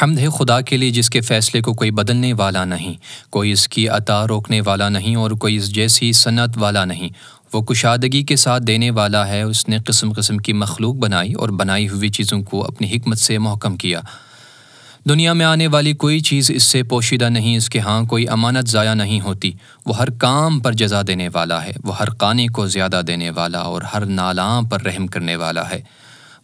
حمد ہے خدا کے لیے جس کے فیصلے کو کوئی بدلنے والا نہیں، کوئی اس کی عطا روکنے والا نہیں اور کوئی اس جیسی صنعت والا نہیں۔ وہ کشادگی کے ساتھ دینے والا ہے۔ اس نے قسم قسم کی مخلوق بنائی اور بنائی ہوئی چیزوں کو اپنی حکمت سے محکم کیا۔ دنیا میں آنے والی کوئی چیز اس سے پوشیدہ نہیں، اس کے ہاں کوئی امانت ضائع نہیں ہوتی۔ وہ ہر کام پر جزا دینے والا ہے، وہ ہر قانے کو زیادہ دینے والا اور ہر نالاں پر رحم کرنے والا ہے۔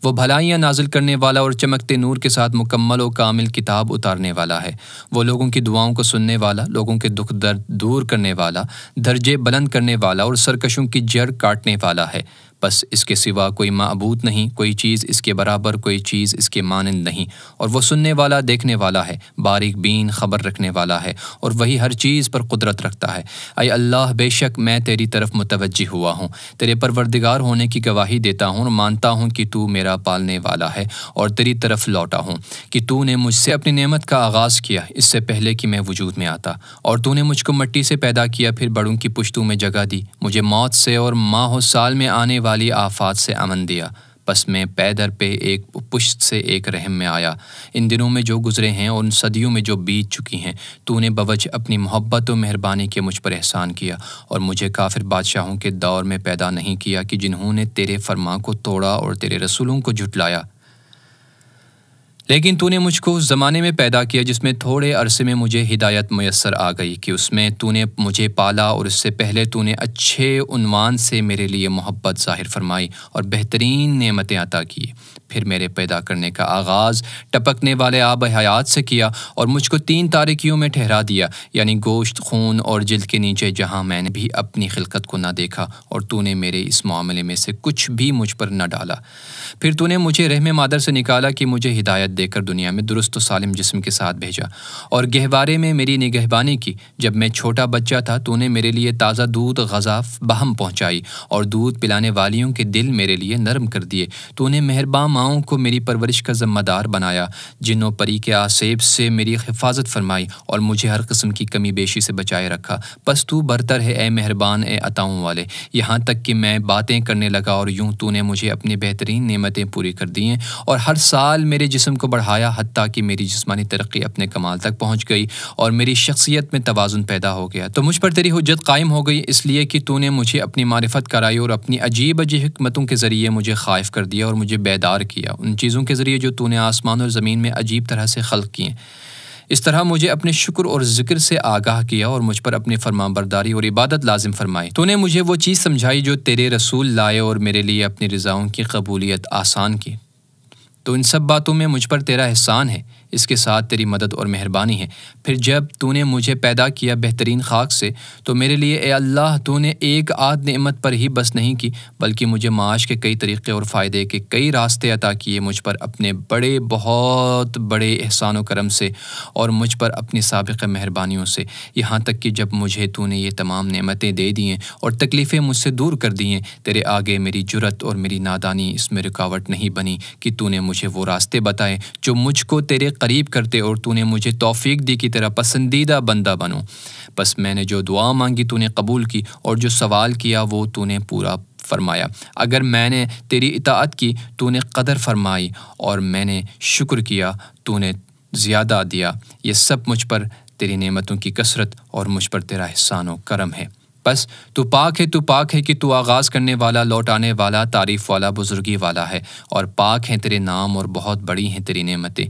وہ بھلائیاں نازل کرنے والا اور چمکتے نور کے ساتھ مکمل و کامل کتاب اتارنے والا ہے۔ وہ لوگوں کی دعاؤں کو سننے والا، لوگوں کے دکھ درد دور کرنے والا، درجے بلند کرنے والا اور سرکشوں کی جڑ کاٹنے والا ہے۔ بس اس کے سوا کوئی معبود نہیں، کوئی چیز اس کے برابر، کوئی چیز اس کے مانند نہیں۔ اور وہ سننے والا، دیکھنے والا ہے، باریک بین خبر رکھنے والا ہے، اور وہی ہر چیز پر قدرت رکھتا ہے۔ اے اللہ، بے شک میں تیری طرف متوجہ ہوا ہوں، تیرے پروردگار ہونے کی گواہی دیتا ہوں اور مانتا ہوں کہ تو میرا پالنے والا ہے اور تیری طرف لوٹا ہوں، کہ تو نے مجھ سے اپنی نعمت کا آغاز کیا اس سے پہلے کہ میں وجود میں آتا، اور تو نے مجھ کو مٹی سے پیدا کیا، پھر بڑوں کی پشتوں میں جگہ دی، مجھے موت سے اور ماہ و سال میں آنے والی آفات سے امن دیا۔ بس میں پے در پہ ایک پشت سے ایک رحم میں آیا۔ ان دنوں میں جو گزرے ہیں اور ان صدیوں میں جو بیت چکی ہیں، تو نے بوجہ اپنی محبت و مہربانی کے مجھ پر احسان کیا اور مجھے کافر بادشاہوں کے دور میں پیدا نہیں کیا کہ جنہوں نے تیرے فرمان کو توڑا اور تیرے رسولوں کو جھٹلایا۔ لیکن تو نے مجھ کو اس زمانے میں پیدا کیا جس میں تھوڑے عرصے میں مجھے ہدایت میسر آ گئی، کہ اس میں تو نے مجھے پالا اور اس سے پہلے تو نے اچھے عنوان سے میرے لیے محبت ظاہر فرمائی اور بہترین نعمتیں عطا کی۔ پھر میرے پیدا کرنے کا آغاز ٹپکنے والے آب حیات سے کیا اور مجھ کو 3 تاریکیوں میں ٹھہرا دیا، یعنی گوشت، خون اور جلد کے نیچے، جہاں میں نے بھی اپنی خلقت کو نہ دیکھا، اور تو نے میرے اس معاملے میں سے کچھ بھی مجھ پر نہ ڈالا۔ پھر تو نے مجھے رحم مادر سے نکالا کہ مجھے ہدایت دے کر دنیا میں درست و سالم جسم کے ساتھ بھیجا، اور گہوارے میں میری نگہبانی کی۔ جب میں چھوٹا بچہ تھا تو نے میرے لیے تازہ دودھ غذا بہم پہنچائی اور دودھ پلانے والیوں کے دل میرے لیے نرم کر دیے۔ تو نے مہرباں ماؤں کو میری پرورش کا ذمہ دار بنایا، جن و پری کے آسیب سے میری حفاظت فرمائی اور مجھے ہر قسم کی کمی بیشی سے بچائے رکھا۔ بس تو برتر ہے اے مہربان، اے عطاؤں والے، یہاں تک کہ میں باتیں کرنے لگا اور یوں تو نے مجھے اپنی بہترین نعمتیں پوری کر دی ہیں اور ہر سال میرے جسم کو بڑھایا، حتیٰ کہ میری جسمانی ترقی اپنے کمال تک پہنچ گئی اور میری شخصیت میں توازن پیدا ہو گیا۔ تو مجھ پر تیری حجت قائم ہو گئی، اس لیے کہ تو نے مجھے اپنی معرفت کرائی اور اپنی عجیب حکمتوں کے ذریعے مجھے خائف کر دیا اور مجھے بیدار کیا ان چیزوں کے ذریعے جو تو نے آسمان اور زمین میں عجیب طرح سے خلق کیے۔ اس طرح مجھے اپنے شکر اور ذکر سے آگاہ کیا اور مجھ پر اپنی فرمانبرداری اور عبادت لازم فرمائی۔ تو نے مجھے وہ چیز سمجھائی جو تیرے رسول لائے اور میرے لیے اپنی رضاؤں کی قبولیت آسان کی۔ تو ان سب باتوں میں مجھ پر تیرا احسان ہے، اس کے ساتھ تیری مدد اور مہربانی ہے۔ پھر جب تو نے مجھے پیدا کیا بہترین خاک سے، تو میرے لیے اے اللہ تو نے ایک آدھ نعمت پر ہی بس نہیں کی، بلکہ مجھے معاش کے کئی طریقے اور فائدے کے کئی راستے عطا کیے مجھ پر اپنے بہت بڑے احسان و کرم سے اور مجھ پر اپنی سابقہ مہربانیوں سے، یہاں تک کہ جب مجھے تو نے یہ تمام نعمتیں دے دی ہیں اور تکلیفیں مجھ سے دور کر دی ہیں، تیرے آگے میری جرت اور میری نادانی اس میں رکاوٹ نہیں بنی کہ تو نے مجھے وہ راستے بتائے جو مجھ کو تیرے قریب کرتے اور تو نے مجھے توفیق دی کہ تیرا پسندیدہ بندہ بنوں۔ بس میں نے جو دعا مانگی تو نے قبول کی اور جو سوال کیا وہ تو نے پورا فرمایا۔ اگر میں نے تیری اطاعت کی تو نے قدر فرمائی اور میں نے شکر کیا تو نے زیادہ دیا۔ یہ سب مجھ پر تیری نعمتوں کی کثرت اور مجھ پر تیرا احسان و کرم ہے۔ بس تو پاک ہے کہ تو آغاز کرنے والا، لوٹانے والا، تعریف والا، بزرگی والا ہے، اور پاک ہیں تیرے نام اور بہت بڑی ہیں تیری نعمتیں۔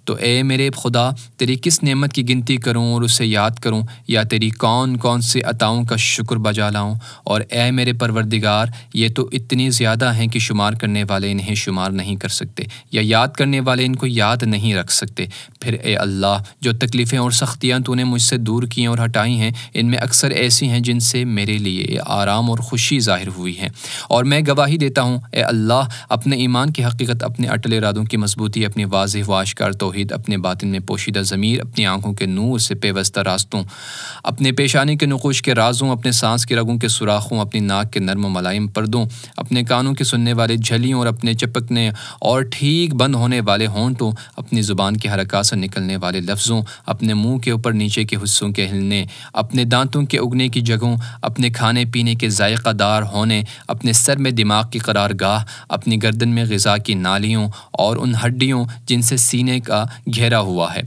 تو اے میرے خدا، تیری کس نعمت کی گنتی کروں اور اسے یاد کروں، یا تیری کون کون سے عطاؤں کا شکر بجا لاؤں؟ اور اے میرے پروردگار، یہ تو اتنی زیادہ ہیں کہ شمار کرنے والے انہیں شمار نہیں کر سکتے، یا یاد کرنے والے ان کو یاد نہیں رکھ سکتے۔ پھر اے اللہ، جو تکلیفیں اور سختیاں تو نے مجھ سے دور کی اور ہٹائی ہیں، ان میں اکثر ایسی ہیں جن سے میرے لیے آرام اور خوشی ظاہر ہوئی ہے، اور میں گواہی دیتا ہوں اے اللہ، اپنے ایمان کی حقیقت، اپنے اٹل ارادوں کی مضبوطی، اپنی واضح و آشکار توحید، اپنے باطن میں پوشیدہ ضمیر، اپنی آنکھوں کے نور سے پیوستہ راستوں، اپنے پیشانی کے نقوش کے رازوں، اپنے سانس کی رگوں کے سوراخوں، اپنی ناک کے نرم و ملائم پردوں، اپنے کانوں کے سننے والے جھلیوں اور اپنے چپکنے اور ٹھیک بند ہونے والے ہونٹوں، اپنی زبان کی حرکات سے نکلنے والے لفظوں، اپنے منہ کے اوپر نیچے کے حصوں کے ہلنے، اپنے دانتوں کے اگنے کی جگہوں، اپنے کھانے پینے کے ذائقہ دار ہونے، اپنے سر میں دماغ کی قرار گاہ، اپنی گردن میں غذا کی نالیوں اور ان ہڈیوں جن سے سینے کا پردہ گھیرا ہوا ہے۔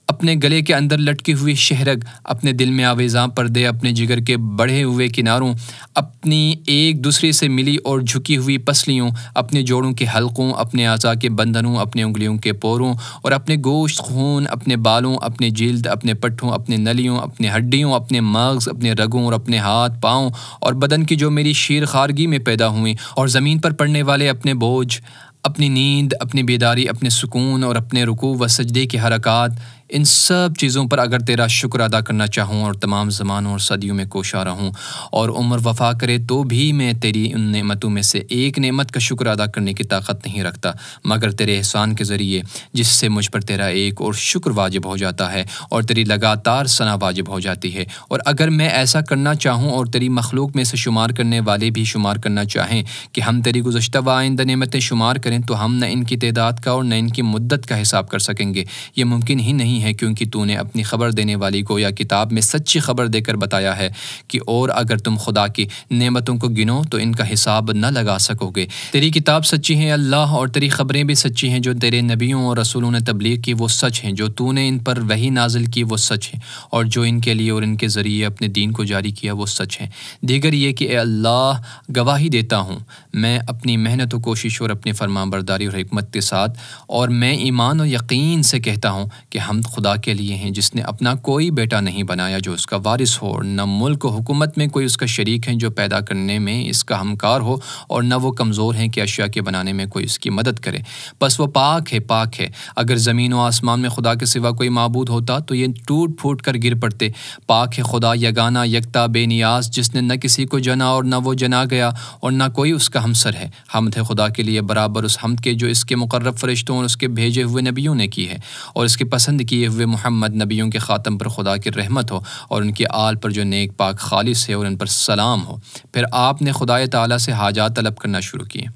اپنے گلے کے اندر لٹکی ہوئی شہرگ، اپنے دل میں آویزاں پردے، اپنے جگر کے بڑھے ہوئے کناروں، اپنی ایک دوسرے سے ملی اور جھکی ہوئی پسلیوں، اپنے جوڑوں کے حلقوں، اپنے اعضاء کے بندھنوں، اپنے انگلیوں کے پوروں اور اپنے گوشت، خون، اپنے بالوں، اپنے جلد، اپنے پٹھوں، اپنے نلیوں، اپنے ہڈیوں، اپنے مغز، اپنے رگوں اور اپنے ہاتھ پاؤں اور بدن کی جو میری شیر خارگی میں پیدا ہوئیں، اور زمین پر پڑنے والے اپنے بوجھ، اپنی نیند، اپنی بیداری، اپنے سکون اور اپنے رکوع و سجدے کی حرکات، ان سب چیزوں پر اگر تیرا شکر ادا کرنا چاہوں اور تمام زمانوں اور صدیوں میں کوشاں رہوں اور عمر وفا کرے تو بھی میں تیری ان نعمتوں میں سے ایک نعمت کا شکر ادا کرنے کی طاقت نہیں رکھتا مگر تیرے احسان کے ذریعے، جس سے مجھ پر تیرا ایک اور شکر واجب ہو جاتا ہے اور تیری لگاتار ثنا واجب ہو جاتی ہے۔ اور اگر میں ایسا کرنا چاہوں اور تیری مخلوق میں سے شمار کرنے والے بھی شمار کرنا چاہیں کہ ہم تیری گزشتہ و آئندہ نعمتیں شمار کریں تو ہم نہ ان کی تعداد کا اور نہ ان کی مدت کا حساب کر سکیں گے۔ یہ ممکن ہی نہیں ہے کیونکہ تو نے اپنی خبر دینے والی گویا کتاب میں سچی خبر دے کر بتایا ہے کہ اور اگر تم خدا کی نعمتوں کو گنو تو ان کا حساب نہ لگا سکو گے۔ تیری کتاب سچی ہے اللہ، اور تیری خبریں بھی سچی ہیں۔ جو تیرے نبیوں اور رسولوں نے تبلیغ کی وہ سچ ہیں، جو تو نے ان پر وحی نازل کی وہ سچ ہے، اور جو ان کے لیے اور ان کے ذریعے اپنے دین کو جاری کیا وہ سچ ہے۔ دیگر یہ کہ اے اللہ، گواہی دیتا ہوں میں اپنی محنت و کوشش اور اپنی فرمان برداری اور حکمت کے ساتھ، اور میں ایمان و یقین سے کہتا ہوں کہ حمد خدا کے لیے ہیں جس نے اپنا کوئی بیٹا نہیں بنایا جو اس کا وارث ہو، اور نہ ملک و حکومت میں کوئی اس کا شریک ہے جو پیدا کرنے میں اس کا ہمکار ہو، اور نہ وہ کمزور ہیں کہ اشیاء کے بنانے میں کوئی اس کی مدد کرے۔ بس وہ پاک ہے، پاک ہے۔ اگر زمین و آسمان میں خدا کے سوا کوئی معبود ہوتا تو یہ ٹوٹ پھوٹ کر گر پڑتے۔ پاک ہے خدا یگانہ، یکتا، بے نیاز، جس نے نہ کسی کو جنا اور نہ وہ جنا گیا اور نہ کوئی اس کا ہمسر ہے۔ حمد ہے خدا کے لیے برابر اس حمد کے جو اس کے مقرب فرشتوں اور اس کے بھیجے ہوئے نبیوں نے کی ہے، اور اس کے پسند کیے ہوئے محمد نبیوں کے خاتم پر خدا کی رحمت ہو، اور ان کے آل پر جو نیک پاک خالص ہے اور ان پر سلام ہو۔ پھر آپ نے خدائے تعالیٰ سے حاجات طلب کرنا شروع کیے۔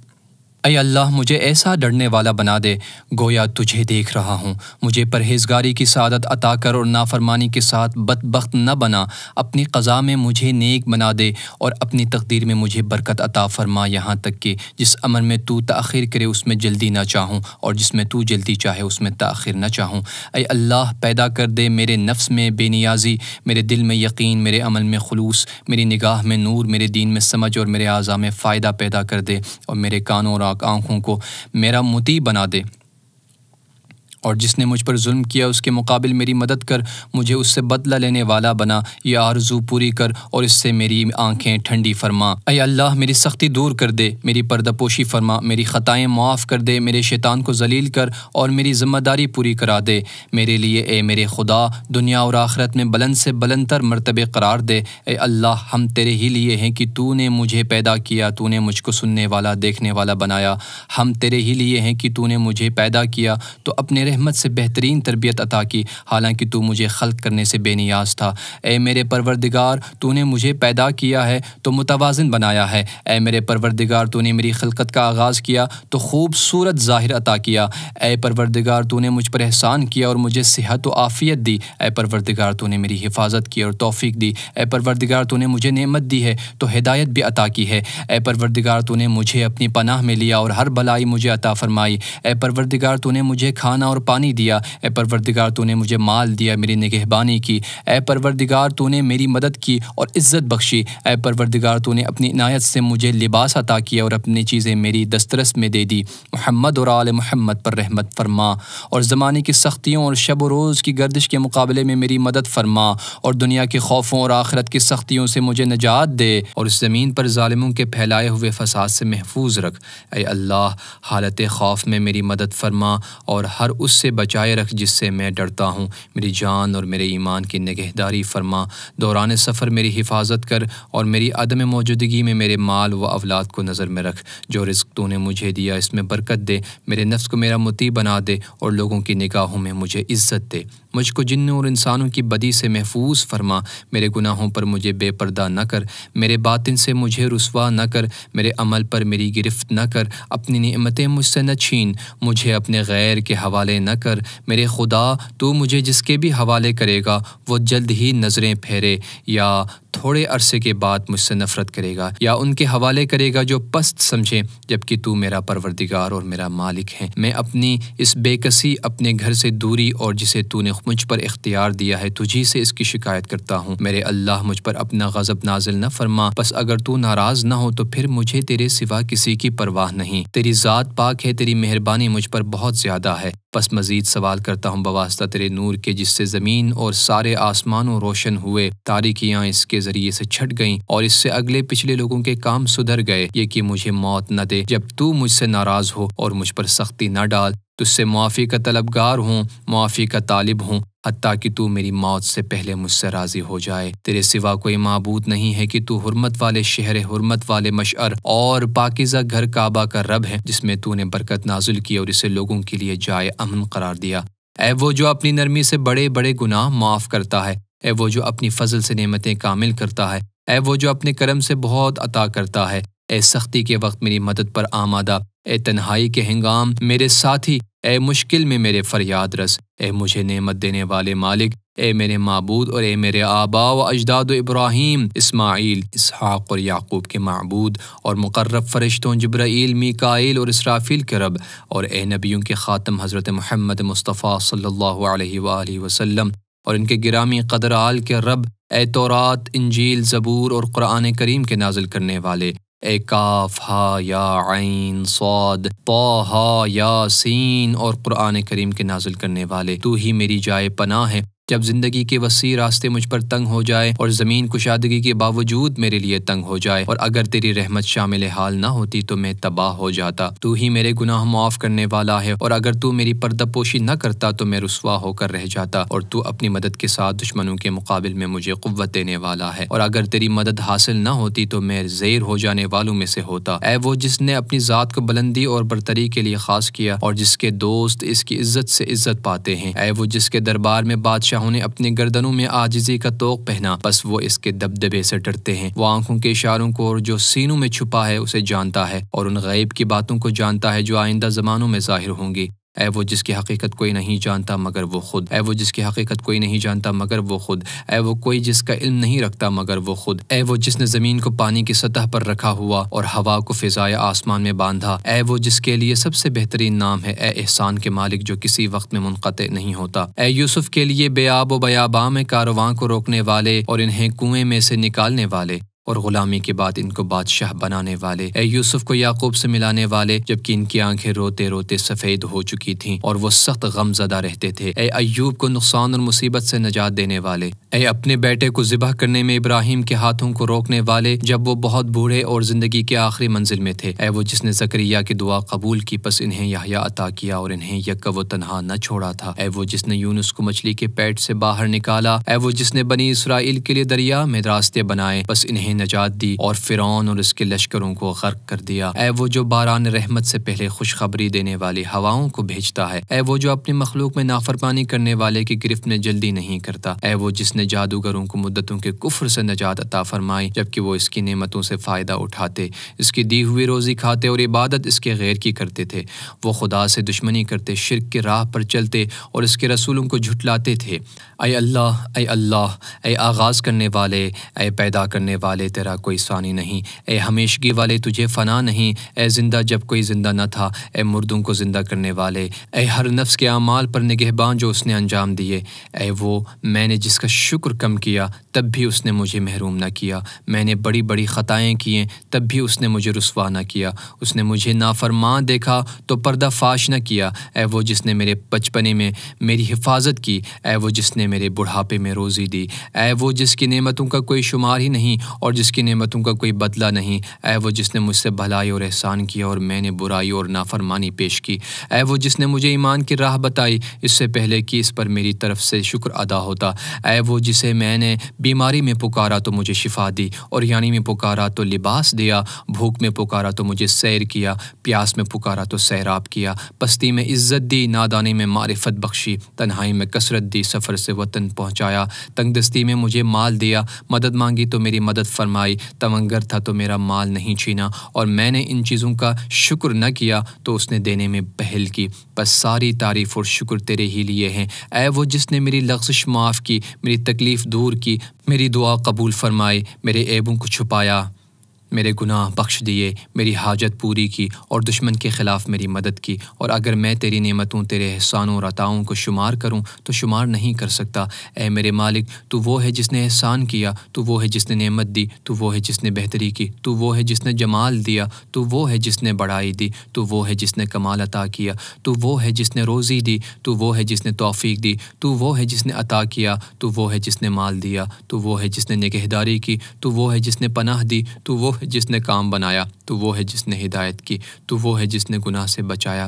اے اللہ، مجھے ایسا ڈرنے والا بنا دے گویا تجھے دیکھ رہا ہوں۔ مجھے پرہیزگاری کی سعادت عطا کر اور نافرمانی کے ساتھ بدبخت نہ بنا۔ اپنی قضا میں مجھے نیک بنا دے اور اپنی تقدیر میں مجھے برکت عطا فرما، یہاں تک کہ جس امر میں تو تاخیر کرے اس میں جلدی نہ چاہوں، اور جس میں تو جلدی چاہے اس میں تاخیر نہ چاہوں۔ اے اللہ، پیدا کر دے میرے نفس میں بے نیازی، میرے دل میں یقین، میرے عمل میں خلوص، میری نگاہ میں نور، میرے دین میں سمجھ، اور میرے اعضاء میں فائدہ پیدا کر دے، اور میرے کانوں اور آنکھوں کو میرا مطیع بنا دے، اور جس نے مجھ پر ظلم کیا اس کے مقابل میری مدد کر، مجھے اس سے بدلہ لینے والا بنا، یہ آرزو پوری کر اور اس سے میری آنکھیں ٹھنڈی فرما۔ اے اللہ، میری سختی دور کر دے، میری پردہ پوشی فرما، میری خطائیں معاف کر دے، میرے شیطان کو ذلیل کر اور میری ذمہ داری پوری کرا دے میرے لیے۔ اے میرے خدا، دنیا اور آخرت میں بلند سے بلند تر مرتبے قرار دے۔ اے اللہ، ہم تیرے ہی لیے ہیں کہ تو نے مجھے پیدا کیا، تو نے مجھ کو سننے والا دیکھنے والا بنایا۔ ہم تیرے ہی لیے ہیں کہ تو نے مجھے پیدا کیا تو اپنے رحمت سے بہترین تربیت عطا کی، حالانکہ تو مجھے خلق کرنے سے بے نیاز تھا۔ اے میرے پروردگار، تو نے مجھے پیدا کیا ہے تو متوازن بنایا ہے۔ اے میرے پروردگار، تو نے میری خلقت کا آغاز کیا تو خوبصورت ظاہر عطا کیا۔ اے پروردگار، تو نے مجھ پر احسان کیا اور مجھے صحت و عافیت دی۔ اے پروردگار، تو نے میری حفاظت کی اور توفیق دی۔ اے پروردگار، تو نے مجھے نعمت دی ہے تو ہدایت بھی عطا کی ہے۔ اے پروردگار، تو نے مجھے اپنی پناہ میں لیا اور ہر بلائی مجھے عطا فرمائی۔ اے پروردگار، تو نے مجھے کھانا اور پانی دیا۔ اے پروردگار، تو نے مجھے مال دیا، میری نگہبانی کی۔ اے پروردگار، تو نے میری مدد کی اور عزت بخشی۔ اے پروردگار، تو نے اپنی عنایت سے مجھے لباس عطا کیا اور اپنی چیزیں میری دسترس میں دے دی۔ محمد اور آل محمد پر رحمت فرما، اور زمانے کی سختیوں اور شب و روز کی گردش کے مقابلے میں میری مدد فرما، اور دنیا کے خوفوں اور آخرت کی سختیوں سے مجھے نجات دے، اور اس زمین پر ظالموں کے پھیلائے ہوئے فساد سے محفوظ رکھ۔ اے اللہ، حالت خوف میں میری مدد فرما اور ہر اس سے بچائے رکھ جس سے میں ڈرتا ہوں۔ میری جان اور میرے ایمان کی نگہداری فرما، دوران سفر میری حفاظت کر، اور میری عدم موجودگی میں میرے مال و اولاد کو نظر میں رکھ۔ جو رزق تو نے مجھے دیا اس میں برکت دے، میرے نفس کو میرا مطیع بنا دے، اور لوگوں کی نگاہوں میں مجھے عزت دے۔ مجھ کو جنوں اور انسانوں کی بدی سے محفوظ فرما، میرے گناہوں پر مجھے بے پردہ نہ کر، میرے باطن سے مجھے رسوا نہ کر، میرے عمل پر میری گرفت نہ کر، اپنی نعمتیں مجھ سے نہ چھین، مجھے اپنے غیر کے حوالے نہ کر، میرے خدا تو مجھے جس کے بھی حوالے کرے گا وہ جلد ہی نظریں پھیرے یا تھوڑے عرصے کے بعد مجھ سے نفرت کرے گا، یا ان کے حوالے کرے گا جو پست سمجھے، جبکہ تو میرا پروردگار اور میرا مالک ہے۔ میں اپنی اس بے کسی، اپنے گھر سے دوری اور جسے تو نے مجھ پر اختیار دیا ہے، تجھی سے اس کی شکایت کرتا ہوں۔ میرے اللہ مجھ پر اپنا غضب نازل نہ فرما، بس اگر تو ناراض نہ ہو تو پھر مجھے تیرے سوا کسی کی پرواہ نہیں۔ تیری ذات پاک ہے، تیری مہربانی مجھ پر بہت زیادہ ہے۔ بس مزید سوال کرتا ہوں بواسطہ تیرے نور کے، جس سے زمین اور سارے آسمانوں روشن ہوئے، تاریکیاں اس کے ذریعے سے چھٹ گئیں اور اس سے اگلے پچھلے لوگوں کے کام سدھر گئے، یہ کہ مجھے موت نہ دے جب تو مجھ سے ناراض ہو، اور مجھ پر سختی نہ ڈال۔ تجھ سے معافی کا طلبگار ہوں، معافی کا طالب ہوں، حتیٰ کہ تو میری موت سے پہلے مجھ سے راضی ہو جائے۔ تیرے سوا کوئی معبود نہیں ہے کہ تو حرمت والے شہر، حرمت والے مشعر اور پاکیزہ گھر کعبہ کا رب ہے، جس میں تو نے برکت نازل کی اور اسے لوگوں کے لیے جائے امن قرار دیا۔ اے وہ جو اپنی نرمی سے بڑے بڑے گناہ معاف کرتا ہے، اے وہ جو اپنی فضل سے نعمتیں کامل کرتا ہے، اے وہ جو اپنے کرم سے بہت عطا کرتا ہے، اے سختی کے وقت میری مدد پر آمادہ، اے تنہائی کے ہنگام میرے ساتھی، اے مشکل میں میرے فریاد رس، اے مجھے نعمت دینے والے مالک، اے میرے معبود اور اے میرے آباء و اجداد و ابراہیم، اسماعیل، اسحاق اور یعقوب کے معبود اور مقرب فرشتوں جبرائیل، میکائیل اور اسرافیل کے رب، اور اے نبیوں کے خاتم حضرت محمد مصطفیٰ صلی اللہ علیہ وآلہ وسلم اور ان کے گرامی قدر آل کے رب، اے تورات، انجیل، زبور اور قرآن کریم کے نازل کرنے والے، اے کاف ہا یا عین صاد طٰ یاسین اور قرآن کریم کے نازل کرنے والے، تو ہی میری جائے پناہ ہے جب زندگی کے وسیع راستے مجھ پر تنگ ہو جائے اور زمین کشادگی کے باوجود میرے لیے تنگ ہو جائے، اور اگر تیری رحمت شامل حال نہ ہوتی تو میں تباہ ہو جاتا۔ تو ہی میرے گناہ معاف کرنے والا ہے، اور اگر تو میری پردہ پوشی نہ کرتا تو میں رسوا ہو کر رہ جاتا، اور تو اپنی مدد کے ساتھ دشمنوں کے مقابل میں مجھے قوت دینے والا ہے، اور اگر تیری مدد حاصل نہ ہوتی تو میں زیر ہو جانے والوں میں سے ہوتا۔ اے وہ جس نے اپنی ذات کو بلندی اور برتری کے لیے خاص کیا، اور جس کے دوست اس کی عزت سے عزت پاتے ہیں، اے وہ جس کے دربار میں بادشاہوں نے اپنی گردنوں میں عاجزی کا طوق پہنا، بس وہ اس کے دبدبے سے ڈرتے ہیں۔ وہ آنکھوں کے اشاروں کو اور جو سینوں میں چھپا ہے اسے جانتا ہے، اور ان غیب کی باتوں کو جانتا ہے جو آئندہ زمانوں میں ظاہر ہوں گی۔ اے وہ جس کی حقیقت کوئی نہیں جانتا مگر وہ خود، اے وہ جس کی حقیقت کوئی نہیں جانتا مگر وہ خود، اے وہ کوئی جس کا علم نہیں رکھتا مگر وہ خود، اے وہ جس نے زمین کو پانی کی سطح پر رکھا ہوا اور ہوا کو فضائے آسمان میں باندھا، اے وہ جس کے لیے سب سے بہترین نام ہے، اے احسان کے مالک جو کسی وقت میں منقطع نہیں ہوتا، اے یوسف کے لیے بے آب و بیاباں میں کارواں کو روکنے والے اور انہیں کنویں میں سے نکالنے والے، اور غلامی کے بعد ان کو بادشاہ بنانے والے، اے یوسف کو یعقوب سے ملانے والے جبکہ ان کی آنکھیں روتے روتے سفید ہو چکی تھیں اور وہ سخت غم زدہ رہتے تھے، اے ایوب کو نقصان اور مصیبت سے نجات دینے والے، اے اپنے بیٹے کو ذبح کرنے میں ابراہیم کے ہاتھوں کو روکنے والے جب وہ بہت بوڑھے اور زندگی کے آخری منزل میں تھے، اے وہ جس نے زکریا کی دعا قبول کی پس انہیں یحییٰ عطا کیا اور انہیں یکا و تنہا نہ چھوڑا تھا، اے وہ جس نے یونس کو مچھلی کے پیٹ سے باہر نکالا، اے وہ جس نے بنی اسرائیل کے لیے دریا میں راستے بنائے بس انہیں نجات دی اور فرعون اور اس کے لشکروں کو غرق کر دیا، اے وہ جو باران رحمت سے پہلے خوشخبری دینے والی ہواؤں کو بھیجتا ہے، اے وہ جو اپنی مخلوق میں نافرمانی کرنے والے کی گرفت میں جلدی نہیں کرتا، اے وہ جس نے جادوگروں کو مدتوں کے کفر سے نجات عطا فرمائی جبکہ وہ اس کی نعمتوں سے فائدہ اٹھاتے، اس کی دی ہوئی روزی کھاتے اور عبادت اس کے غیر کی کرتے تھے، وہ خدا سے دشمنی کرتے، شرک کی راہ پر چلتے اور اس کے رسولوں کو جھٹلاتے تھے۔ اے اللہ، اے اللہ، اے آغاز کرنے والے، اے پیدا کرنے والے، تیرا کوئی ثانی نہیں، اے ہمیشگی والے، تجھے فنا نہیں، اے زندہ جب کوئی زندہ نہ تھا، اے مردوں کو زندہ کرنے والے، اے ہر نفس کے اعمال پر نگہبان جو اس نے انجام دیے، اے وہ میں نے جس کا شکر کم کیا تب بھی اس نے مجھے محروم نہ کیا، میں نے بڑی بڑی خطائیں کیے تب بھی اس نے مجھے رسوا نہ کیا، اس نے مجھے نافرمان دیکھا تو پردہ فاش نہ کیا، اے وہ جس نے میرے بچپنے میں میری حفاظت کی، اے وہ جس نے میرے بڑھاپے میں روزی دی، اے وہ جس کی نعمتوں کا کوئی شمار ہی نہیں اور جس کی نعمتوں کا کوئی بدلہ نہیں، اے وہ جس نے مجھ سے بھلائی اور احسان کیا اور میں نے برائی اور نافرمانی پیش کی، اے وہ جس نے مجھے ایمان کی راہ بتائی اس سے پہلے کہ اس پر میری طرف سے شکر ادا ہوتا، اے وہ جسے میں نے بیماری میں پکارا تو مجھے شفا دی، اور یعنی میں پکارا تو لباس دیا، بھوک میں پکارا تو مجھے سیر کیا، پیاس میں پکارا تو سیراب کیا، پستی میں عزت دی، نادانی میں معرفت بخشی، تنہائی میں کثرت دی، سفر سے وطن پہنچایا، تنگ دستی میں مجھے مال دیا، مدد مانگی تو میری مدد فرمائی، تمنگر تھا تو میرا مال نہیں چھینا، اور میں نے ان چیزوں کا شکر نہ کیا تو اس نے دینے میں پہل کی، بس ساری تعریف اور شکر تیرے ہی لیے ہیں، اے وہ جس نے میری لغزش معاف کی، میری تکلیف دور کی، میری دعا قبول فرمائی، میرے عیبوں کو چھپایا، میرے گناہ بخش دیے، میری حاجت پوری کی اور دشمن کے خلاف میری مدد کی، اور اگر میں تیری نعمتوں، تیرے احسانوں اور عطاؤں کو شمار کروں تو شمار نہیں کر سکتا، اے میرے مالک تو وہ ہے جس نے احسان کیا، تو وہ ہے جس نے نعمت دی، تو وہ ہے جس نے بہتری کی، تو وہ ہے جس نے جمال دیا، تو وہ ہے جس نے بڑائی دی، تو وہ ہے جس نے کمال عطا کیا، تو وہ ہے جس نے روزی دی، تو وہ ہے جس نے توفیق دی، تو وہ ہے جس نے عطا کیا، تو وہ ہے جس نے مال دیا، تو وہ ہے جس نے نگہداری کی، تو وہ ہے جس نے پناہ دی، تو وہ ہے جس نے کام بنایا، تو وہ ہے جس نے ہدایت کی، تو وہ ہے جس نے گناہ سے بچایا،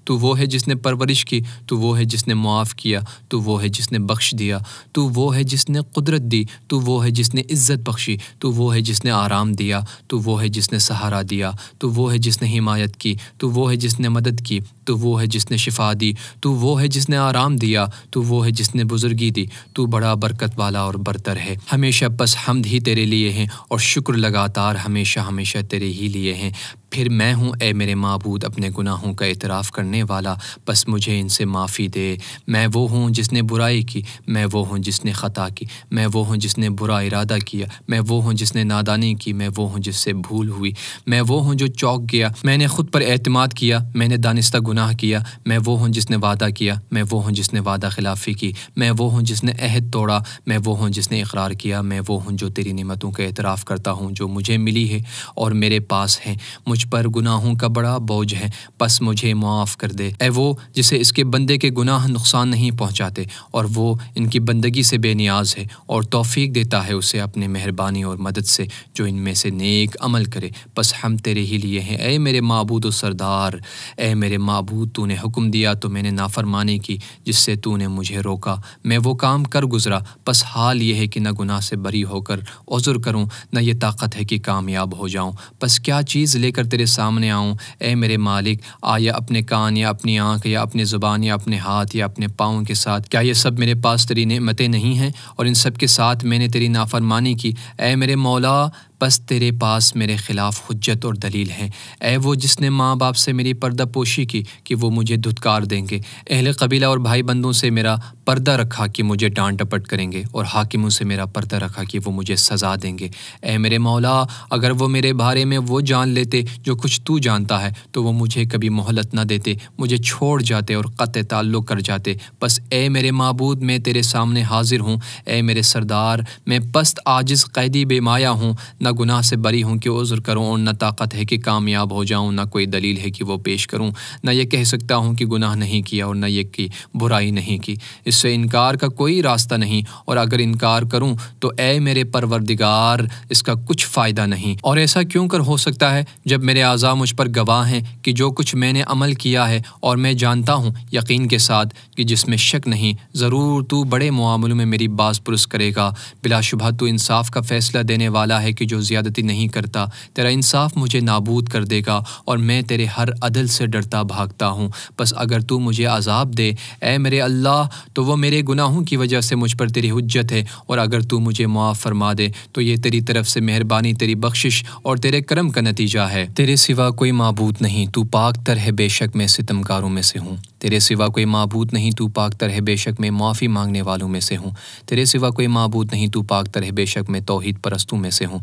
تو وہ ہے جس نے پرورش کی، تو وہ ہے جس نے معاف کیا، تو وہ ہے جس نے بخش دیا، تو وہ ہے جس نے قدرت دی، تو وہ ہے جس نے عزت بخشی، تو وہ ہے جس نے آرام دیا، تو وہ ہے جس نے سہارا دیا، تو وہ ہے جس نے حمایت کی، تو وہ ہے جس نے مدد کی، تو وہ ہے جس نے شفا دی، تو وہ ہے جس نے آرام دیا، تو وہ ہے جس نے بزرگی دی، تو بڑا برکت والا اور برتر ہے، ہمیشہ بس حمد ہی تیرے لیے ہیں اور شکر لگاتار ہمیشہ ہمیشہ تیرے ہی لیے ہیں، پھر میں ہوں اے میرے معبود اپنے گناہوں کا اعتراف کرنے والا، بس مجھے ان سے معافی دے، میں وہ ہوں جس نے برائی کی، میں وہ ہوں جس نے خطا کی، میں وہ ہوں جس نے برا ارادہ کیا، میں وہ ہوں جس نے نادانی کی، میں وہ ہوں جس سے بھول ہوئی، میں وہ ہوں جو چوک گیا، میں نے خود پر اعتماد کیا، میں نے دانستہ گناہ کیا، میں وہ ہوں جس نے وعدہ کیا، میں وہ ہوں جس نے وعدہ خلافی کی، میں وہ ہوں جس نے عہد توڑا، میں وہ ہوں جس نے اقرار کیا، میں وہ ہوں جو تیری نعمتوں کا اعتراف کرتا ہوں جو مجھے ملی ہے اور میرے پاس ہیں، مجھ پر گناہوں کا بڑا بوجھ ہے، پس مجھے معاف کر دے، اے وہ جسے اس کے بندے کے گناہ نقصان نہیں پہنچاتے اور وہ ان کی بندگی سے بے نیاز ہے اور توفیق دیتا ہے اسے اپنے مہربانی اور مدد سے جو ان میں سے نیک عمل کرے، پس ہم تیرے ہی لیے ہیں، اے میرے معبود و سردار، اے میرے معبود تو نے حکم دیا تو میں نے نافرمانی کی جس سے تو نے مجھے روکا، میں وہ کام کر گزرا، پس حال یہ ہے کہ نہ گناہ سے بری ہو کر عذر کروں نہ یہ طاقت ہے کہ کامیاب ہو جاؤں، پس کیا چیز لے کر تیرے سامنے آؤں، اے میرے مالک، آیا اپنے کان یا اپنی آنکھ یا اپنے زبان یا اپنے ہاتھ یا اپنے پاؤں کے ساتھ، کیا یہ سب میرے پاس تیری نعمتیں نہیں ہیں اور ان سب کے ساتھ میں نے تیری نافرمانی کی، اے میرے مولا، بس تیرے پاس میرے خلاف حجت اور دلیل ہیں، اے وہ جس نے ماں باپ سے میری پردہ پوشی کی کہ وہ مجھے دھتکار دیں گے، اہل قبیلہ اور بھائی بندوں سے میرا پردہ رکھا کہ مجھے ڈانٹ ڈپٹ کریں گے، اور حاکموں سے میرا پردہ رکھا کہ وہ مجھے سزا دیں گے، اے میرے مولا، اگر وہ میرے بارے میں وہ جان لیتے جو کچھ تو جانتا ہے تو وہ مجھے کبھی مہلت نہ دیتے، مجھے چھوڑ جاتے اور قطع تعلق کر جاتے، بس اے میرے معبود میں تیرے سامنے حاضر ہوں، اے میرے سردار، میں پست عاجز قیدی بے مایا ہوں، نہ گناہ سے بری ہوں کہ عذر کروں اور نہ طاقت ہے کہ کامیاب ہو جاؤں، نہ کوئی دلیل ہے کہ وہ پیش کروں، نہ یہ کہہ سکتا ہوں کہ گناہ نہیں کیا اور نہ یہ کہ برائی نہیں کی، اس سے انکار کا کوئی راستہ نہیں، اور اگر انکار کروں تو اے میرے پروردگار اس کا کچھ فائدہ نہیں، اور ایسا کیوں کر ہو سکتا ہے جب میرے اعضاء مجھ پر گواہ ہیں کہ جو کچھ میں نے عمل کیا ہے، اور میں جانتا ہوں یقین کے ساتھ کہ جس میں شک نہیں، ضرور تو بڑے معاملوں میں میری باز پرس کرے گا، بلا شبہ تو انصاف کا فیصلہ دینے والا ہے کہ جو زیادتی نہیں کرتا، تیرا انصاف مجھے نابود کر دے گا اور میں تیرے ہر عدل سے ڈرتا بھاگتا ہوں، بس اگر تو مجھے عذاب دے اے میرے اللہ تو وہ میرے گناہوں کی وجہ سے مجھ پر تیری حجت ہے، اور اگر تو مجھے معاف فرما دے تو یہ تیری طرف سے مہربانی، تیری بخشش اور تیرے کرم کا نتیجہ ہے، تیرے سوا کوئی معبود نہیں، تو پاک تر ہے، بے شک میں ستمکاروں میں سے ہوں، تیرے سوا کوئی معبود نہیں، تو پاک تر ہے، بے شک میں معافی مانگنے والوں میں سے ہوں، تیرے سوا کوئی معبود نہیں، تو پاک تر ہے، بے شک میں توحید پرستوں میں سے ہوں،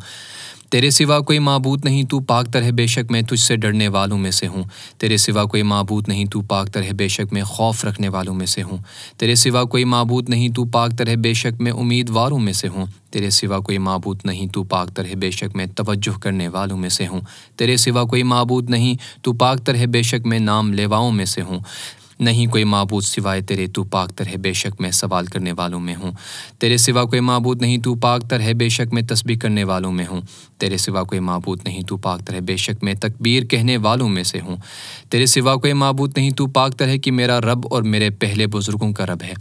تیرے سوا کوئی معبود نہیں، تو پاک تر ہے، بے شک میں تجھ سے ڈرنے والوں میں سے ہوں، تیرے سوا کوئی معبود نہیں، تو پاک تر ہے، بے شک میں خوف رکھنے والوں میں سے ہوں، تیرے سوا کوئی معبود نہیں، تو پاک تر ہے، بے شک میں امیدواروں میں سے ہوں، تیرے سوا کوئی معبود نہیں، تو پاک تر ہے، بے شک میں توجہ کرنے والوں میں سے ہوں، تیرے سوا کوئی معبود نہیں، تو پاک تر ہے، بے شک میں نام لیواؤں میں سے ہوں، نہیں کوئی معبود سوائے تیرے، تو پاک تر ہے، بے شک میں سوال کرنے والوں میں ہوں۔ تیرے سوا کوئی معبود نہیں، تو پاک تر ہے، بے شک میں تسبیح کرنے والوں میں ہوں۔ تیرے سوا کوئی معبود نہیں، تو پاک تر ہے، بے شک میں تکبیر کہنے والوں میں سے ہوں۔ تیرے سوا کوئی معبود نہیں، تو پاک تر ہے کہ میرا رب اور میرے پہلے بزرگوں کا رب ہے۔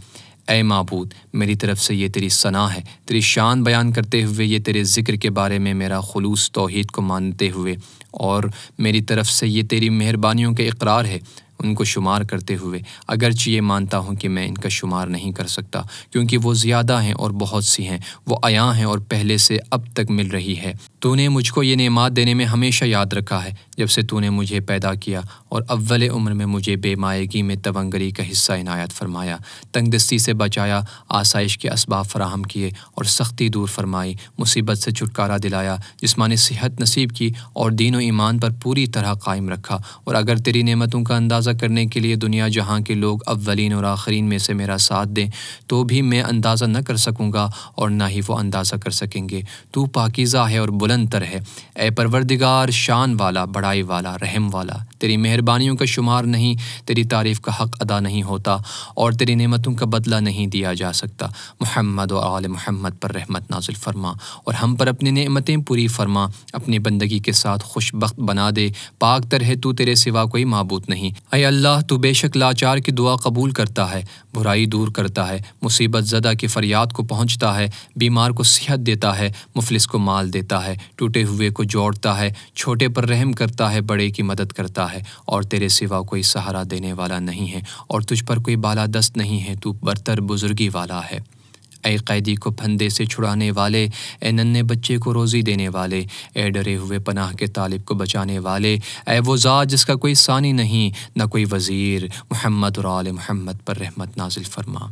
اے معبود، میری طرف سے یہ تیری ثنا ہے، تیری شان بیان کرتے ہوئے، یہ تیرے ذکر کے بارے میں میرا خلوص توحید کو مانتے ہوئے، اور میری طرف سے یہ تیری مہربانیوں کے اقرار ہے، ان کو شمار کرتے ہوئے، اگرچہ یہ مانتا ہوں کہ میں ان کا شمار نہیں کر سکتا، کیونکہ وہ زیادہ ہیں اور بہت سی ہیں، وہ عیاں ہیں اور پہلے سے اب تک مل رہی ہے۔ تو نے مجھ کو یہ نعمات دینے میں ہمیشہ یاد رکھا ہے، جب سے تو نے مجھے پیدا کیا اور اول عمر میں مجھے بے مائگی میں تونگری کا حصہ عنایت فرمایا، تنگ دستی سے بچایا، آسائش کے اسباب فراہم کیے اور سختی دور فرمائی، مصیبت سے چھٹکارا دلایا، جسمانی صحت نصیب کی اور دین و ایمان پر پوری طرح قائم رکھا۔ اور اگر تیری نعمتوں کا اندازہ کرنے کے لیے دنیا جہاں کے لوگ اولین اور آخرین میں سے میرا ساتھ دیں تو بھی میں اندازہ نہ کر سکوں گا اور نہ ہی وہ اندازہ کر سکیں گے۔ تو پاکیزہ ہے اور بلند تر ہے، اے پروردگار، شان والا، بڑائی والا، رحم والا، تیری مہربانیوں کا شمار نہیں، تیری تعریف کا حق ادا نہیں ہوتا اور تیری نعمتوں کا بدلہ نہیں دیا جا سکتا۔ محمد و آل محمد پر رحمت نازل فرما اور ہم پر اپنی نعمتیں پوری فرما، اپنی بندگی کے ساتھ خوش بخت بنا دے۔ پاک تر ہے تو، تیرے سوا کوئی معبود نہیں۔ اے اللہ، تو بے شک لاچار کی دعا قبول کرتا ہے، برائی دور کرتا ہے، مصیبت زدہ کی فریاد کو پہنچتا ہے، بیمار کو صحت دیتا ہے، مفلس کو مال دیتا ہے، ٹوٹے ہوئے کو جوڑتا ہے، چھوٹے پر رحم کرتا ہے، بڑے کی مدد کرتا ہے، اور تیرے سوا کوئی سہارا دینے والا نہیں ہے اور تجھ پر کوئی بالادست نہیں ہے، تو برتر بزرگی والا ہے۔ اے قیدی کو پھندے سے چھڑانے والے، اے ننھے بچے کو روزی دینے والے، اے ڈرے ہوئے پناہ کے طالب کو بچانے والے، اے وہ ذات جس کا کوئی ثانی نہیں نہ کوئی وزیر، محمد اور آل محمد پر رحمت نازل فرما۔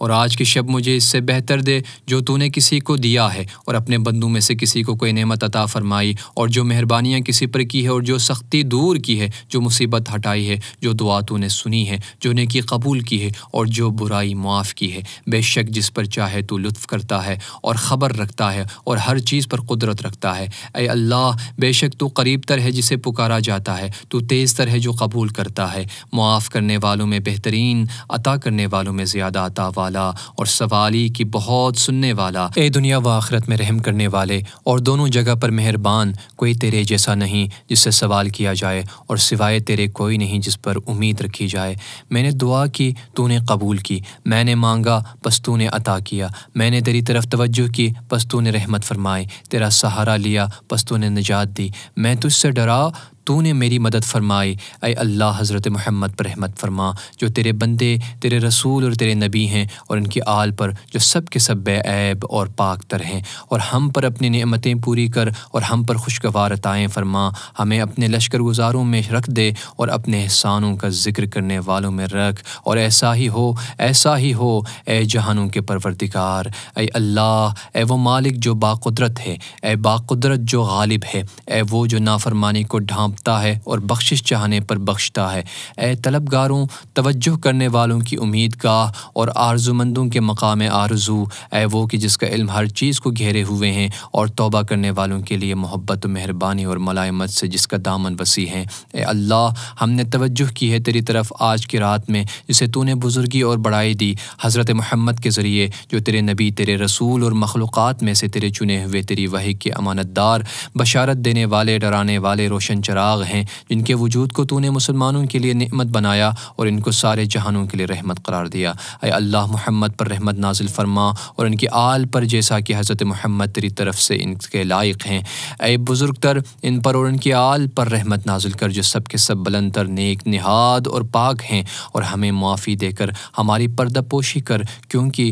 اور آج کی شب مجھے اس سے بہتر دے جو تو نے کسی کو دیا ہے، اور اپنے بندوں میں سے کسی کو کوئی نعمت عطا فرمائی، اور جو مہربانیاں کسی پر کی ہے، اور جو سختی دور کی ہے، جو مصیبت ہٹائی ہے، جو دعا تو نے سنی ہے، جو نیکی قبول کی ہے، اور جو برائی معاف کی ہے۔ بے شک جس پر چاہے تو لطف کرتا ہے اور خبر رکھتا ہے اور ہر چیز پر قدرت رکھتا ہے۔ اے اللہ، بے شک تو قریب تر ہے جسے پکارا جاتا ہے، تو تیز تر ہے جو قبول کرتا ہے، معاف کرنے والوں میں بہترین، عطا کرنے والوں میں زیادہ عطا والا، اور سوالی کی بہت سننے والا۔ اے دنیا و آخرت میں رحم کرنے والے اور دونوں جگہ پر مہربان، کوئی تیرے جیسا نہیں جس سے سوال کیا جائے، اور سوائے تیرے کوئی نہیں جس پر امید رکھی جائے۔ میں نے دعا کی، تو نے قبول کی، میں نے مانگا پس تو نے عطا کیا، میں نے تیری طرف توجہ کی پس تو نے رحمت فرمائی، تیرا سہارا لیا پس تو نے نجات دی، میں تجھ سے ڈرا تو نے میری مدد فرمائی۔ اے اللہ، حضرت محمد پر رحمت فرما، جو تیرے بندے، تیرے رسول اور تیرے نبی ہیں، اور ان کی آل پر جو سب کے سب بے عیب اور پاک تر ہیں، اور ہم پر اپنی نعمتیں پوری کر اور ہم پر خوشگوار عطائیں فرما، ہمیں اپنے لشکر گزاروں میں رکھ دے اور اپنے احسانوں کا ذکر کرنے والوں میں رکھ، اور ایسا ہی ہو، ایسا ہی ہو، اے جہانوں کے پروردگار۔ اے اللہ، اے وہ مالک جو باقدرت ہے، اے باقدرت جو غالب ہے، اے وہ جو نافرمانی کو ڈھانپتا ہے اور بخشش چاہنے پر بخشتا ہے، اے طلبگاروں، توجہ کرنے والوں کی امید گاہ اور آرزو مندوں کے مقام آرزو، اے وہ کہ جس کا علم ہر چیز کو گھیرے ہوئے ہیں، اور توبہ کرنے والوں کے لیے محبت و مہربانی اور ملائمت سے جس کا دامن وسیع ہے۔ اے اللہ، ہم نے توجہ کی ہے تیری طرف آج کی رات میں، جسے تو نے بزرگی اور بڑائی دی حضرت محمد کے ذریعے، جو تیرے نبی، تیرے رسول اور مخلوقات میں سے تیرے چنے ہوئے، تیری وحی کے امانت دار، بشارت دینے والے، ڈرانے والے روشن چراغ ہیں، جن کے وجود کو تو نے مسلمانوں کے لیے نعمت بنایا اور ان کو سارے جہانوں کے لیے رحمت قرار دیا۔ اے اللہ، محمد پر رحمت نازل فرما اور ان کی آل پر جیسا کہ حضرت محمد تیری طرف سے ان کے لائق ہیں۔ اے بزرگ تر، ان پر اور ان کی آل پر رحمت نازل کر جو سب کے سب بلند تر، نیک نہاد اور پاک ہیں، اور ہمیں معافی دے کر ہماری پردہ پوشی کر، کیونکہ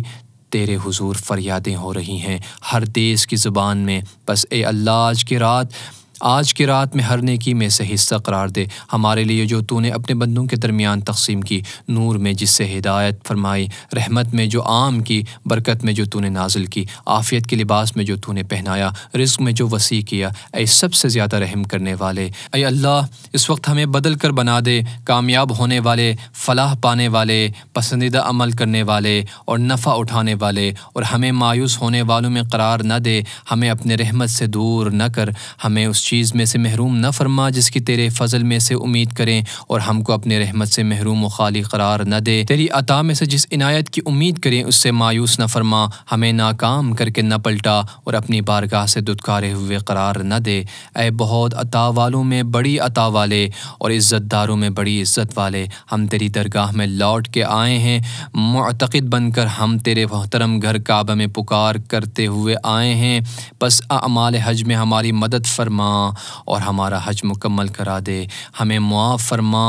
تیرے حضور فریادیں ہو رہی ہیں ہر دیس کی زبان میں۔ بس اے اللہ، آج کی رات میں ہر نیکی میں سے حصہ قرار دے ہمارے لیے جو تو نے اپنے بندوں کے درمیان تقسیم کی، نور میں جس سے ہدایت فرمائی، رحمت میں جو عام کی، برکت میں جو تو نے نازل کی، عافیت کے لباس میں جو تو نے پہنایا، رزق میں جو وسیع کیا۔ اے سب سے زیادہ رحم کرنے والے، اے اللہ، اس وقت ہمیں بدل کر بنا دے، کامیاب ہونے والے، فلاح پانے والے، پسندیدہ عمل کرنے والے اور نفع اٹھانے والے، اور ہمیں مایوس ہونے والوں میں قرار نہ دے، ہمیں اپنے رحمت سے دور نہ کر، ہمیں اس چیز میں سے محروم نہ فرما جس کی تیرے فضل میں سے امید کریں، اور ہم کو اپنے رحمت سے محروم و خالی قرار نہ دے۔ تیری عطا میں سے جس عنایت کی امید کریں اس سے مایوس نہ فرما، ہمیں ناکام کر کے نہ پلٹا اور اپنی بارگاہ سے دھتکارے ہوئے قرار نہ دے۔ اے بہت عطا والوں میں بڑی عطا والے اور عزت داروں میں بڑی عزت والے، ہم تیری درگاہ میں لوٹ کے آئے ہیں، معتقد بن کر ہم تیرے محترم گھر کعبہ میں پکار کرتے ہوئے آئے ہیں، پس اعمال حج میں ہماری مدد فرما اور ہمارا حج مکمل کرا دے۔ ہمیں معاف فرما،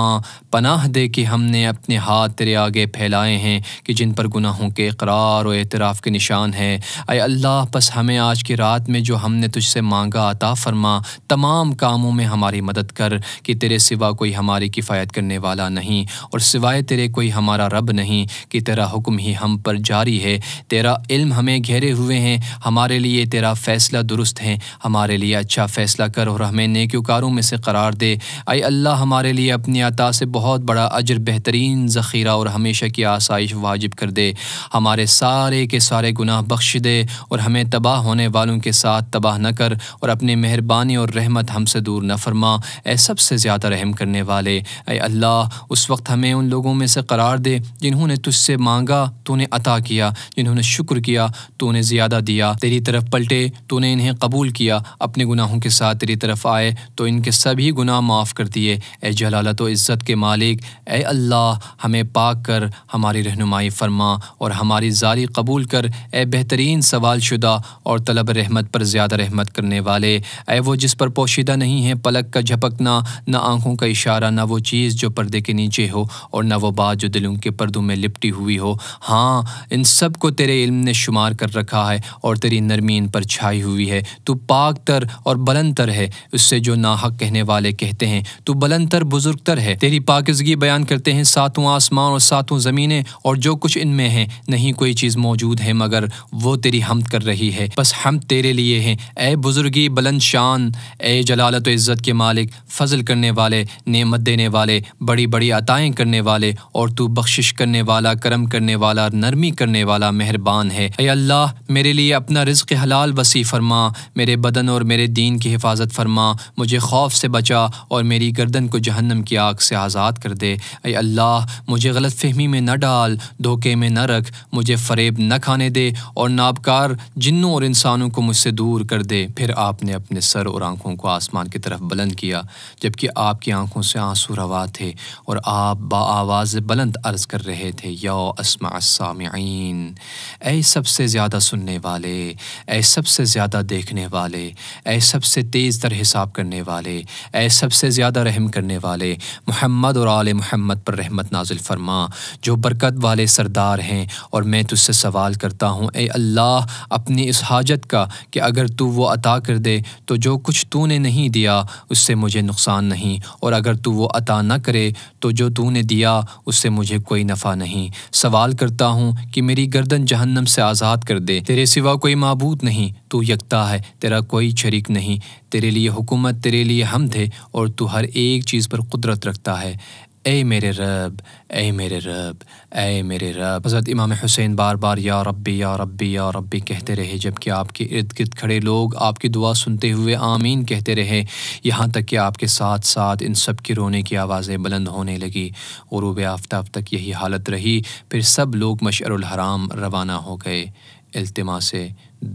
پناہ دے کہ ہم نے اپنے ہاتھ تیرے آگے پھیلائے ہیں کہ جن پر گناہوں کے اقرار و اعتراف کے نشان ہے۔ اے اللہ، پس ہمیں آج کی رات میں جو ہم نے تجھ سے مانگا عطا فرما، تمام کاموں میں ہماری مدد کر کہ تیرے سوا کوئی ہماری کفایت کرنے والا نہیں اور سوائے تیرے کوئی ہمارا رب نہیں، کہ تیرا حکم ہی ہم پر جاری ہے، تیرا علم ہمیں گھیرے ہوئے ہیں، ہمارے لیے تیرا فیصلہ درست ہے، ہمارے لیے اچھا فیصلہ کر اور ہمیں نیکوکاروں میں سے قرار دے۔ اے اللہ، ہمارے لیے اپنی عطا سے بہت بڑا اجر، بہترین ذخیرہ اور ہمیشہ کی آسائش واجب کر دے، ہمارے سارے کے سارے گناہ بخش دے اور ہمیں تباہ ہونے والوں کے ساتھ تباہ نہ کر اور اپنی مہربانی اور رحمت ہم سے دور نہ فرما۔ اے سب سے زیادہ رحم کرنے والے، اے اللہ، اس وقت ہمیں ان لوگوں میں سے قرار دے جنہوں نے تجھ سے مانگا تو نے عطا کیا، جنہوں نے شکر کیا تو نے زیادہ دیا، تیری طرف پلٹے تو نے انہیں قبول کیا، اپنے گناہوں کے ساتھ تیری طرف آئے تو ان کے سبھی گناہ معاف کر دیے۔ اے جلالت و عزت کے مالک، اے اللہ، ہمیں پاک کر، ہماری رہنمائی فرما اور ہماری زاری قبول کر۔ اے بہترین سوال شدہ اور طلب رحمت پر زیادہ رحمت کرنے والے، اے وہ جس پر پوشیدہ نہیں ہے پلک کا جھپکنا، نہ آنکھوں کا اشارہ، نہ وہ چیز جو پردے کے نیچے ہو اور نہ وہ بات جو دلوں کے پردوں میں لپٹی ہوئی ہو۔ ہاں، ان سب کو تیرے علم نے شمار کر رکھا ہے اور تیری نرمی ان پر چھائی ہوئی ہے۔ تو پاک تر اور بلند تر ہے اس سے جو ناحق کہنے والے کہتے ہیں، تو بلند تر بزرگ تر ہے۔ تیری پاکیزگی بیان کرتے ہیں ساتوں آسمان اور ساتوں زمینیں اور جو کچھ ان میں ہے، نہیں کوئی چیز موجود ہے مگر وہ تیری حمد کر رہی ہے، بس حمد تیرے لیے ہے۔ اے بزرگی بلند شان، اے جلالت و عزت کے مالک، فضل کرنے والے، نعمت دینے والے، بڑی بڑی عطائیں کرنے والے، اور تو بخشش کرنے والا، کرم کرنے والا، نرمی کرنے والا، مہربان ہے۔ اے اللہ، میرے لیے اپنا رزق حلال وسیع فرما، میرے بدن اور میرے دین کی حفاظت فرما، مجھے خوف سے بچا اور میری گردن کو جہنم کی آگ سے آزاد کر دے۔ اے اللہ، مجھے غلط فہمی میں نہ ڈال، دھوکے میں نہ رکھ، مجھے فریب نہ کھانے دے اور نابکار جنوں اور انسانوں کو مجھ سے دور کر دے۔ پھر آپ نے اپنے سر اور آنکھوں کو آسمان کی طرف بلند کیا جبکہ آپ کی آنکھوں سے آنسو روا تھے اور آپ بآواز بلند عرض کر رہے تھے، یا اسمع السامعین، اے سب سے زیادہ سننے والے، اے سب سے زیادہ دیکھنے والے، اے سب سے تیز تر حساب کرنے والے، اے سب سے زیادہ رحم کرنے والے، محمد اور آل محمد پر رحمت نازل فرما جو برکت والے سردار ہیں۔ اور میں تجھ سے سوال کرتا ہوں اے اللہ اپنی اس حاجت کا کہ اگر تو وہ عطا کر دے تو جو کچھ تو نے نہیں دیا اس سے مجھے نقصان نہیں، اور اگر تو وہ عطا نہ کرے تو جو تو نے دیا اس سے مجھے کوئی نفع نہیں۔ سوال کرتا ہوں کہ میری گردن جہنم سے آزاد کر دے۔ تیرے سوا کوئی معبود نہیں، تو یکتا ہے، تیرا کوئی شریک نہیں، تیرے لیے حکومت، تیرے لیے حمد ہے اور تو ہر ایک چیز پر قدرت رکھتا ہے۔ اے میرے رب، اے میرے رب، اے میرے رب۔ حضرت امام حسین بار بار یا ربی یا ربی یا ربی کہتے رہے جبکہ آپ کے ارد گرد کھڑے لوگ آپ کی دعا سنتے ہوئے آمین کہتے رہے، یہاں تک کہ آپ کے ساتھ ساتھ ان سب کی رونے کی آوازیں بلند ہونے لگی۔ غروب آفتاب تک یہی حالت رہی، پھر سب لوگ مشعر الحرام روانہ ہو گئے۔ التماس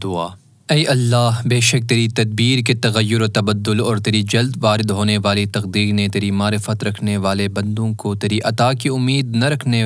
دعا۔ اے اللہ، بے شک تیری تدبیر کے تغیر و تبدل اور تیری جلد وارد ہونے والی تقدیر نے تیری معرفت رکھنے والے بندوں کو تیری عطا کی امید نہ رکھنے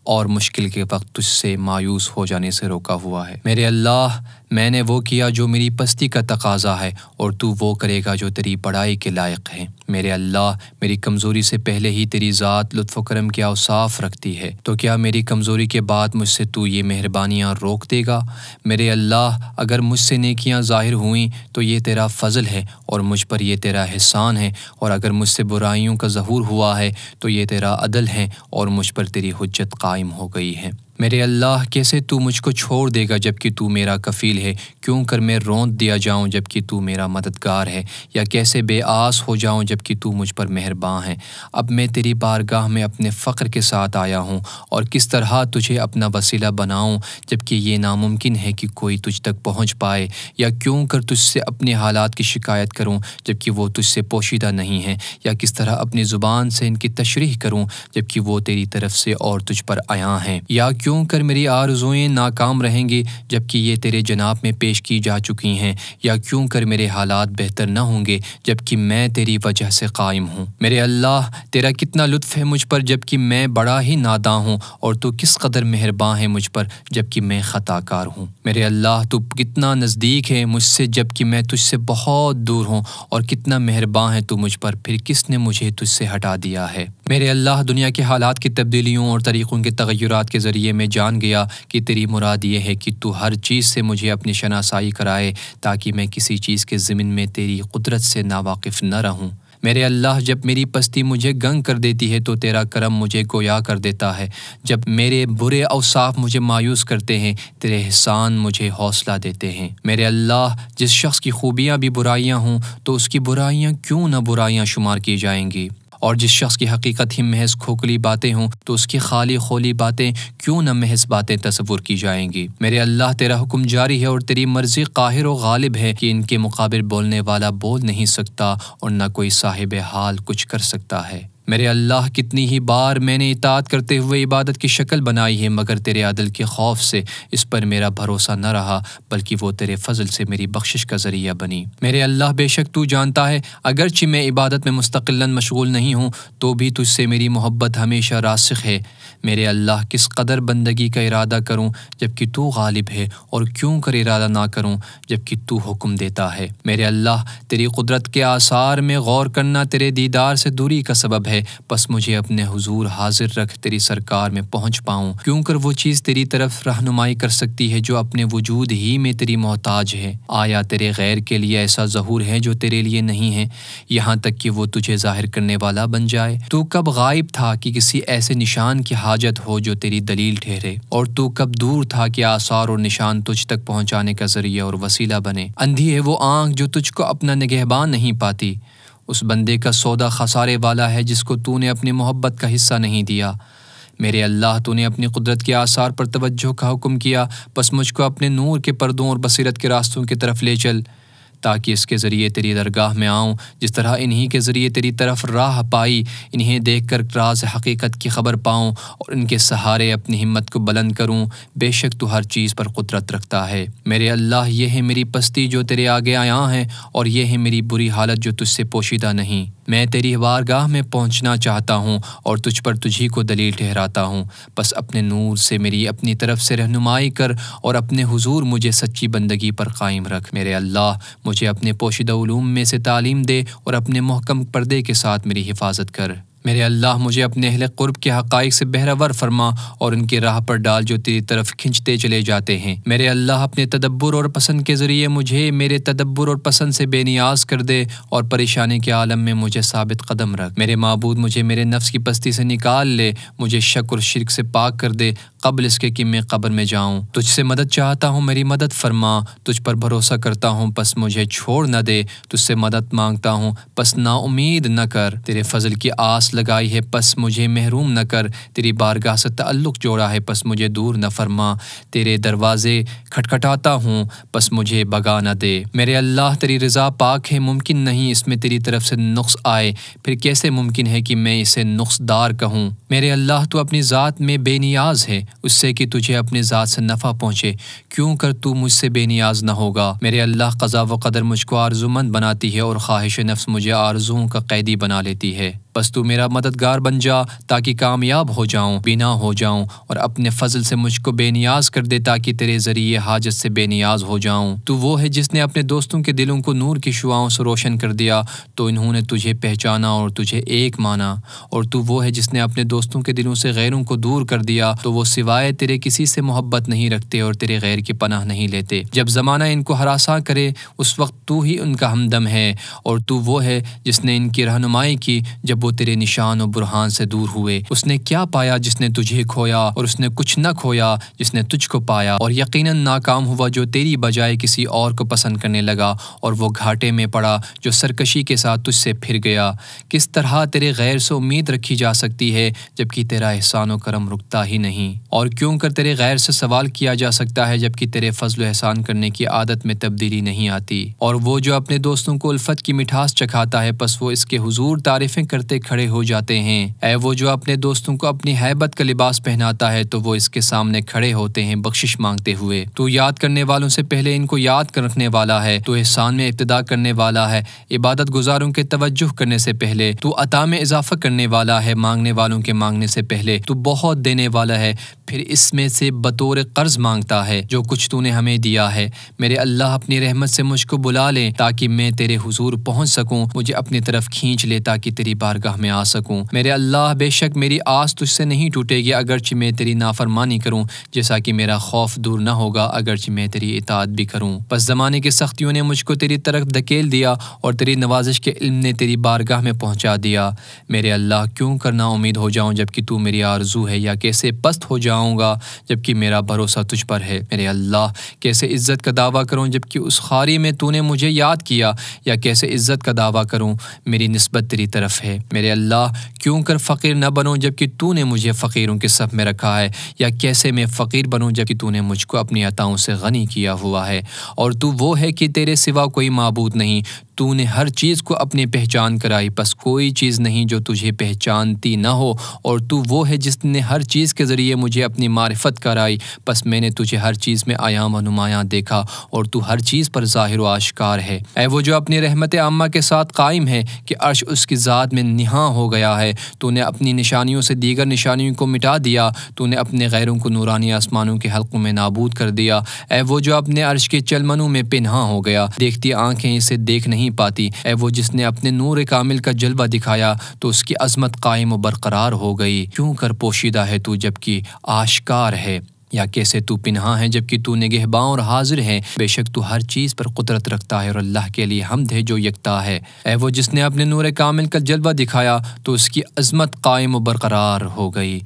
اور مشکل کے وقت تجھ سے مایوس ہو جانے سے روکا ہوا ہے۔ میرے اللہ، میں نے وہ کیا جو میری پستی کا تقاضا ہے اور تو وہ کرے گا جو تیری بڑائی کے لائق ہے۔ میرے اللہ، میری کمزوری سے پہلے ہی تیری ذات لطف و کرم کے اوصاف رکھتی ہے، تو کیا میری کمزوری کے بعد مجھ سے تو یہ مہربانیاں روک دے گا؟ میرے اللہ، اگر مجھ سے نیکیاں ظاہر ہوئیں تو یہ تیرا فضل ہے اور مجھ پر یہ تیرا احسان ہے، اور اگر مجھ سے برائیوں کا ظہور ہوا ہے تو یہ تیرا عدل ہے اور مجھ پر تیری حجت قائم ہو گئی ہے۔ میرے اللہ کیسے تو مجھ کو چھوڑ دے گا جبکہ تو میرا کفیل ہے؟ کیوں کر میں رونت دیا جاؤں جبکہ تو میرا مددگار ہے؟ یا کیسے بے آس ہو جاؤں جبکہ تو مجھ پر مہرباں ہے؟ اب میں تیری بارگاہ میں اپنے فقر کے ساتھ آیا ہوں، اور کس طرح تجھے اپنا وسیلہ بناؤں جبکہ یہ ناممکن ہے کہ کوئی تجھ تک پہنچ پائے؟ یا کیوں کر تجھ سے اپنے حالات کی شکایت کروں جبکہ وہ تجھ سے پوشیدہ نہیں ہیں؟ یا کس طرح اپنی زبان سے ان کی تشریح کروں جبکہ وہ تیری طرف سے اور تجھ پر عیاں ہیں؟ یا کیوں کر میری آرزوئیں ناکام رہیں گی جبکہ یہ تیرے جناب میں پیش کی جا چکی ہیں؟ یا کیوں کر میرے حالات بہتر نہ ہوں گے جبکہ میں تیری وجہ سے قائم ہوں؟ میرے اللہ تیرا کتنا لطف ہے مجھ پر جبکہ میں بڑا ہی ناداں ہوں، اور تو کس قدر مہرباں ہے مجھ پر جبکہ میں خطا کار ہوں۔ میرے اللہ تو کتنا نزدیک ہے مجھ سے جبکہ میں تجھ سے بہت دور ہوں، اور کتنا مہرباں ہے تو مجھ پر، پھر کس نے مجھے تجھ سے ہٹا دیا ہے؟ میرے اللہ دنیا کے حالات کی تبدیلیوں اور طریقوں کے تغیرات کے ذریعے میں جان گیا کہ تیری مراد یہ ہے کہ تو ہر چیز سے مجھے اپنی شناسائی کرائے تاکہ میں کسی چیز کے ضمن میں تیری قدرت سے ناواقف نہ رہوں۔ میرے اللہ جب میری پستی مجھے گنگ کر دیتی ہے تو تیرا کرم مجھے گویا کر دیتا ہے، جب میرے برے اوصاف مجھے مایوس کرتے ہیں تیرے احسان مجھے حوصلہ دیتے ہیں۔ میرے اللہ جس شخص کی خوبیاں بھی برائیاں ہوں تو اس کی برائیاں کیوں نہ برائیاں شمار کی جائیں گی، اور جس شخص کی حقیقت ہی محض کھوکھلی باتیں ہوں تو اس کی خالی خولی باتیں کیوں نہ محض باتیں تصور کی جائیں گی۔ میرے اللہ تیرا حکم جاری ہے اور تیری مرضی قاہر و غالب ہے کہ ان کے مقابل بولنے والا بول نہیں سکتا اور نہ کوئی صاحب حال کچھ کر سکتا ہے۔ میرے اللہ کتنی ہی بار میں نے اطاعت کرتے ہوئے عبادت کی شکل بنائی ہے، مگر تیرے عدل کے خوف سے اس پر میرا بھروسہ نہ رہا، بلکہ وہ تیرے فضل سے میری بخشش کا ذریعہ بنی۔ میرے اللہ بے شک تو جانتا ہے اگرچہ میں عبادت میں مستقلاً مشغول نہیں ہوں تو بھی تجھ سے میری محبت ہمیشہ راسخ ہے۔ میرے اللہ کس قدر بندگی کا ارادہ کروں جبکہ تو غالب ہے، اور کیوں کر ارادہ نہ کروں جبکہ تو حکم دیتا ہے۔ میرے اللہ تیری قدرت کے آثار میں غور کرنا تیرے دیدار سے دوری کا سبب ہے، بس مجھے اپنے حضور حاضر رکھ تیری سرکار میں پہنچ پاؤں، کیوں کر وہ چیز تیری طرف رہنمائی کر سکتی ہے جو اپنے وجود ہی میں تیری محتاج ہے۔ آیا تیرے غیر کے لیے ایسا ظہور ہے جو تیرے لیے نہیں ہے، یہاں تک کہ وہ تجھے ظاہر کرنے والا بن جائے؟ تو کب غائب تھا کہ کسی ایسے نشان کی حاجت ہو جو تیری دلیل ٹھہرے، اور تو کب دور تھا کہ آثار اور نشان تجھ تک پہنچانے کا ذریعہ اور وسیلہ بنے؟ اندھی ہے وہ آنکھ جو تجھ کو اپنا نگہبان نہیں پاتی، اس بندے کا سودا خسارے والا ہے جس کو تو نے اپنی محبت کا حصہ نہیں دیا۔ میرے اللہ تو نے اپنی قدرت کے آثار پر توجہ کا حکم کیا، پس مجھ کو اپنے نور کے پردوں اور بصیرت کے راستوں کی طرف لے چل تاکہ اس کے ذریعے تیری درگاہ میں آؤں، جس طرح انہی کے ذریعے تیری طرف راہ پائی، انہیں دیکھ کر راز حقیقت کی خبر پاؤں اور ان کے سہارے اپنی ہمت کو بلند کروں۔ بے شک تو ہر چیز پر قدرت رکھتا ہے۔ میرے اللہ یہ ہے میری پستی جو تیرے آگے عیاں ہے، اور یہ ہے میری بری حالت جو تجھ سے پوشیدہ نہیں۔ میں تیری بارگاہ میں پہنچنا چاہتا ہوں اور تجھ پر تجھی کو دلیل ٹھہراتا ہوں، بس اپنے نور سے میری اپنی طرف سے رہنمائی کر اور اپنے حضور مجھے سچی بندگی پر قائم رکھ۔ میرے اللہ مجھے اپنے پوشیدہ علوم میں سے تعلیم دے اور اپنے محکم پردے کے ساتھ میری حفاظت کر۔ میرے اللہ مجھے اپنے اہل قرب کے حقائق سے بہرہ فرما اور ان کی راہ پر ڈال جو تیری طرف کھنچتے چلے جاتے ہیں۔ میرے اللہ اپنے تدبر اور پسند کے ذریعے مجھے میرے تدبر اور پسند سے بے نیاز کر دے اور پریشانی کے عالم میں مجھے ثابت قدم رکھ۔ میرے معبود مجھے میرے نفس کی پستی سے نکال لے، مجھے شک اور شرک سے پاک کر دے قبل اس کے کہ میں قبر میں جاؤں۔ تجھ سے مدد چاہتا ہوں، میری مدد فرما، تجھ پر بھروسہ کرتا ہوں پس مجھے چھوڑ نہ دے، تجھ سے مدد مانگتا ہوں پس نا امید نہ کر، تیرے فضل کی آس لگائی ہے پس مجھے محروم نہ کر، تیری بارگاہ سے تعلق جوڑا ہے پس مجھے دور نہ فرما، تیرے دروازے کھٹکھٹاتا ہوں پس مجھے بھگا نہ دے۔ میرے اللہ تیری رضا پاک ہے، ممکن نہیں اس میں تیری طرف سے نقص آئے، پھر کیسے ممکن ہے کہ میں اسے نقص دار کہوں؟ میرے اللہ تو اپنی ذات میں بے نیاز ہے، اس سے کہ تجھے اپنے ذات سے نفع پہنچے، کیوں کر تو مجھ سے بے نیاز نہ ہوگا؟ میرے اللہ قضا و قدر مجھ کو آرزومند بناتی ہے اور خواہش نفس مجھے آرزوؤں کا قیدی بنا لیتی ہے، بس تو میرا مددگار بن جا تاکہ کامیاب ہو جاؤں، بنا ہو جاؤں، اور اپنے فضل سے مجھ کو بے نیاز کر دے تاکہ تیرے ذریعے حاجت سے بے نیاز ہو جاؤں۔ تو وہ ہے جس نے اپنے دوستوں کے دلوں کو نور کی شعاؤں سے روشن کر دیا تو انہوں نے تجھے پہچانا اور تجھے ایک مانا، اور تو وہ ہے جس نے اپنے دوستوں کے دلوں سے غیروں کو دور کر دیا تو وہ سوائے تیرے کسی سے محبت نہیں رکھتے اور تیرے غیر کی پناہ نہیں لیتے۔ جب زمانہ ان کو ہراساں کرے اس وقت تو ہی ان کا ہمدم ہے، اور تو وہ ہے جس نے ان کی رہنمائی کی جب جب وہ تیرے نشان و برہان سے دور ہوئے۔ اس نے کیا پایا جس نے تجھے کھویا، اور اس نے کچھ نہ کھویا جس نے تجھ کو پایا، اور یقیناً ناکام ہوا جو تیری بجائے کسی اور کو پسند کرنے لگا، اور وہ گھاٹے میں پڑا جو سرکشی کے ساتھ تجھ سے پھر گیا۔ کس طرح تیرے غیر سے امید رکھی جا سکتی ہے جبکہ تیرا احسان و کرم رکتا ہی نہیں، اور کیوں کر تیرے غیر سے سوال کیا جا سکتا ہے جبکہ تیرے فضل و احسان کرنے کی عادت میں تبدیلی نہیں آتی۔ اور وہ جو اپنے دوستوں کو الفت کی مٹھاس چکھاتا ہے پس وہ اس کے حضور تعریفیں کرتے کھڑے ہو جاتے ہیں۔ اے وہ جو اپنے دوستوں کو اپنی ہیبت کا لباس پہناتا ہے تو وہ اس کے سامنے کھڑے ہوتے ہیں بخشش مانگتے ہوئے۔ تو یاد کرنے والوں سے پہلے ان کو یاد کر رکھنے والا ہے، تو احسان میں ابتدا کرنے والا ہے، عبادت گزاروں کے توجہ کرنے سے پہلے تو عطا میں اضافہ کرنے والا ہے، مانگنے والوں کے مانگنے سے پہلے تو بہت دینے والا ہے، پھر اس میں سے بطور قرض مانگتا ہے جو کچھ تو نے ہمیں دیا ہے۔ میرے اللہ اپنی رحمت سے مجھ کو بلا لے تاکہ میں تیرے حضور پہنچ سکوں، مجھے اپنی طرف کھینچ لے تاکہ تیری بارگاہ میں آ سکوں۔ میرے اللہ بے شک میری آس تجھ سے نہیں ٹوٹے گی اگرچہ میں تیری نافرمانی کروں، جیسا کہ میرا خوف دور نہ ہوگا اگرچہ میں تیری اطاعت بھی کروں۔ بس زمانے کی سختیوں نے مجھ کو تیری طرف دھکیل دیا اور تیری نوازش کے علم نے تیری بارگاہ میں پہنچا دیا۔ میرے اللہ کیوں کر نا امید ہو جاؤں جبکہ تو میری آرزو ہے، یا کیسے پست ہو جاؤں گا جبکہ میرا بھروسہ تجھ پر ہے۔ میرے اللہ کیسے عزت کا دعویٰ کروں جبکہ اس خاری میں تو نے مجھے یاد کیا، یا کیسے عزت کا دعویٰ کروں میری نسبت تیری طرف ہے۔ میرے اللہ کیوں کر فقیر نہ بنوں جبکہ تو نے مجھے فقیروں کے صف میں رکھا ہے، یا کیسے میں فقیر بنوں جبکہ تو نے مجھ کو اپنی عطاؤں سے غنی کیا ہوا ہے۔ اور تو وہ ہے کہ تیرے سوا کوئی معبود نہیں، تو نے ہر چیز کو اپنی پہچان کرائی، پس کوئی چیز نہیں جو تجھے پہچانتی نہ ہو، اور تو وہ ہے جس نے ہر چیز کے ذریعے مجھے اپنی معرفت کرائی، پس میں نے تجھے ہر چیز میں عیاں و نمایاں دیکھا، اور تو ہر چیز پر ظاہر و آشکار ہے۔ اے وہ جو اپنی رحمت عامہ کے ساتھ قائم ہے کہ عرش اس کی ذات میں نہاں ہو گیا ہے، تو نے اپنی نشانیوں سے دیگر نشانیوں کو مٹا دیا، تو نے اپنے غیروں کو نورانی آسمانوں کے حلقوں میں نابود کر دیا۔ اے وہ جو اپنے عرش کے چلمنوں میں پنہاں ہو گیا، دیکھتی آنکھیں اسے دیکھ نہیں پاتی۔ اے وہ جس نے اپنے نور کامل کا جلوہ دکھایا تو اس کی عظمت قائم و برقرار ہو گئی۔ کیوں کر پوشیدہ ہے تو جبکہ آشکار ہے، یا کیسے تو پنہاں ہے جبکہ تو نگہباں اور حاضر ہے۔ بے شک تو ہر چیز پر قدرت رکھتا ہے، اور اللہ کے لیے حمد ہے جو یکتا ہے۔ اے وہ جس نے اپنے نور کامل کا جلوہ دکھایا تو اس کی عظمت قائم و برقرار ہو گئی۔